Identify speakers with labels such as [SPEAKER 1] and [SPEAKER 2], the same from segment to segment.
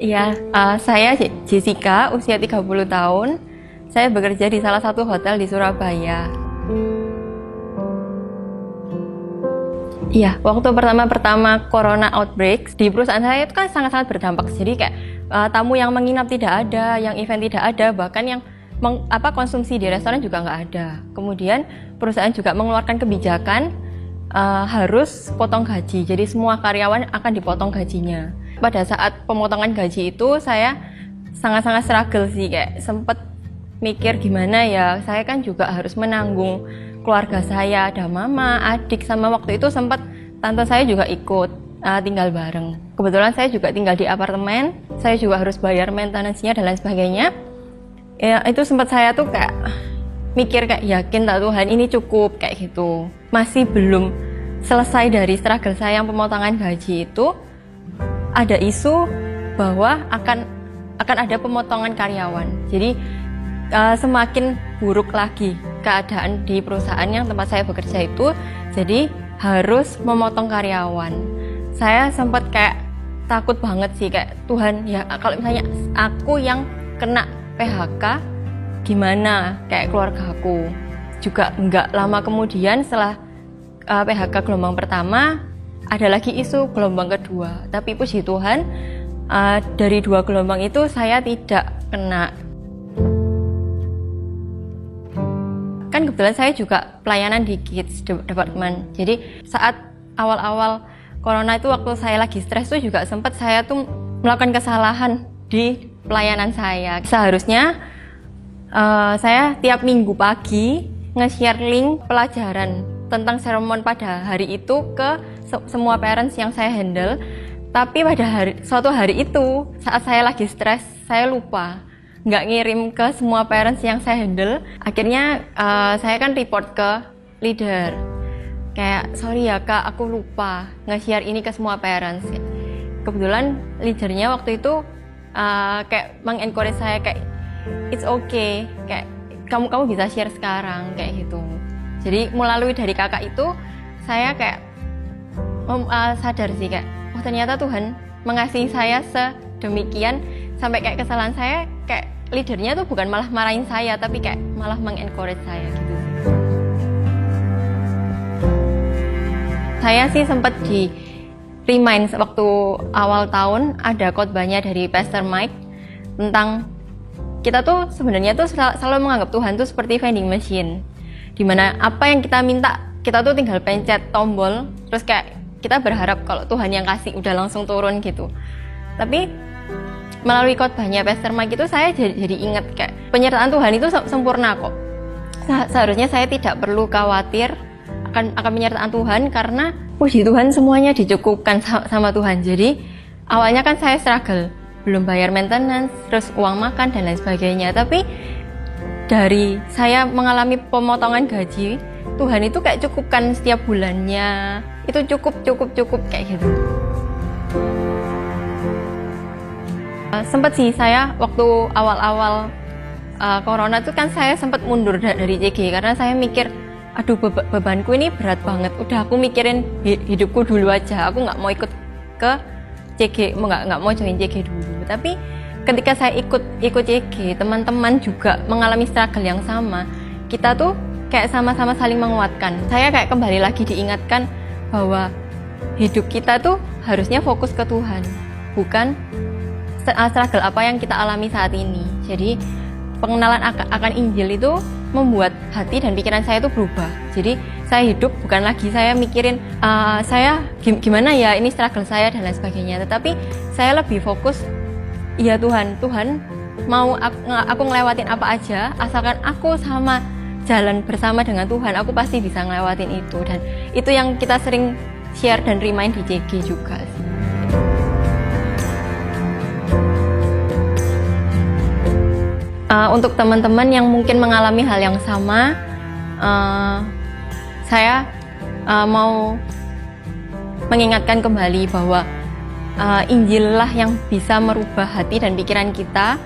[SPEAKER 1] Iya, saya Jessica, usia 30 tahun. Saya bekerja di salah satu hotel di Surabaya. Iya, waktu pertama corona outbreak di perusahaan saya itu kan sangat-sangat berdampak. Jadi kayak tamu yang menginap tidak ada, yang event tidak ada, bahkan yang konsumsi di restoran juga nggak ada. Kemudian perusahaan juga mengeluarkan kebijakan harus potong gaji. Jadi semua karyawan akan dipotong gajinya. Pada saat pemotongan gaji itu saya sangat-sangat struggle sih, kayak sempet mikir gimana ya, saya kan juga harus menanggung keluarga saya, ada mama, adik, sama waktu itu sempat tante saya juga ikut tinggal bareng. Kebetulan saya juga tinggal di apartemen, saya juga harus bayar maintenance-nya dan lain sebagainya. Ya itu sempat saya tuh kayak mikir kayak yakin tak Tuhan ini cukup kayak gitu. Masih belum selesai dari struggle saya yang pemotongan gaji itu, ada isu bahwa akan ada pemotongan karyawan. Jadi semakin buruk lagi keadaan di perusahaan yang tempat saya bekerja itu, jadi harus memotong karyawan. Saya sempat kayak takut banget sih, kayak Tuhan ya kalau misalnya aku yang kena PHK gimana, kayak keluarga aku. Juga nggak lama kemudian setelah PHK gelombang pertama, ada lagi isu gelombang kedua. Tapi puji Tuhan dari 2 gelombang itu saya tidak kena. Kan kebetulan saya juga pelayanan di kids department. Jadi saat awal-awal corona itu, waktu saya lagi stres tuh juga sempat saya tuh melakukan kesalahan di pelayanan saya. Seharusnya saya tiap minggu pagi nge-share link pelajaran tentang sermon pada hari itu ke semua parents yang saya handle. Tapi pada suatu hari itu, saat saya lagi stres, saya lupa nggak ngirim ke semua parents yang saya handle. Akhirnya saya kan report ke leader, kayak sorry ya kak, aku lupa nge-share ini ke semua parents. Kebetulan leadernya waktu itu kayak mengencourage saya, kayak it's okay, kayak kamu bisa share sekarang kayak gitu. Jadi melalui dari kakak itu saya kayak sadar sih, kayak oh ternyata Tuhan mengasihi saya sedemikian sampai kayak kesalahan saya, kayak leadernya tuh bukan malah marahin saya, tapi kayak malah mengencourage saya gitu sih. Saya sih sempat di remind waktu awal tahun, ada khotbahnya dari Pastor Mike tentang kita tuh sebenarnya tuh selalu menganggap Tuhan tuh seperti vending machine, dimana apa yang kita minta kita tuh tinggal pencet tombol, terus kayak kita berharap kalau Tuhan yang kasih udah langsung turun gitu. Tapi melalui khotbahnya Pastor Mike itu saya jadi ingat kayak penyertaan Tuhan itu sempurna kok. Seharusnya saya tidak perlu khawatir akan penyertaan Tuhan, karena puji Tuhan semuanya dicukupkan sama Tuhan. Jadi awalnya kan saya struggle, belum bayar maintenance, terus uang makan dan lain sebagainya. Tapi dari saya mengalami pemotongan gaji, Tuhan itu kayak cukupkan setiap bulannya. Itu cukup kayak gitu. Sempat sih saya waktu awal-awal corona itu kan saya sempat mundur dari CG, karena saya mikir aduh bebanku ini berat banget. Udah aku mikirin hidupku dulu aja, aku nggak mau ikut ke CG, nggak mau join CG dulu. Tapi ketika saya ikut CG, teman-teman juga mengalami struggle yang sama. Kita tuh kayak sama-sama saling menguatkan. Saya kayak kembali lagi diingatkan bahwa hidup kita tuh harusnya fokus ke Tuhan, bukan struggle apa yang kita alami saat ini. Jadi pengenalan akan Injil itu membuat hati dan pikiran saya itu berubah. Jadi saya hidup bukan lagi saya mikirin saya gimana ya ini struggle saya dan lain sebagainya, tetapi saya lebih fokus, iya Tuhan mau aku ngelewatin apa aja, asalkan aku sama jalan bersama dengan Tuhan, aku pasti bisa ngelewatin itu. Dan itu yang kita sering share dan remind di JG juga sih. Untuk teman-teman yang mungkin mengalami hal yang sama, saya mau mengingatkan kembali bahwa Injil lah yang bisa merubah hati dan pikiran kita,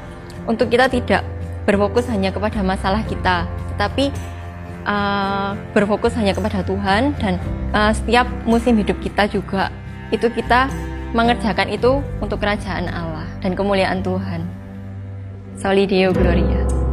[SPEAKER 1] untuk kita tidak berfokus hanya kepada masalah kita, tetapi berfokus hanya kepada Tuhan. Dan setiap musim hidup kita juga itu kita mengerjakan itu untuk kerajaan Allah. dan kemuliaan Tuhan. Soli Deo Gloria.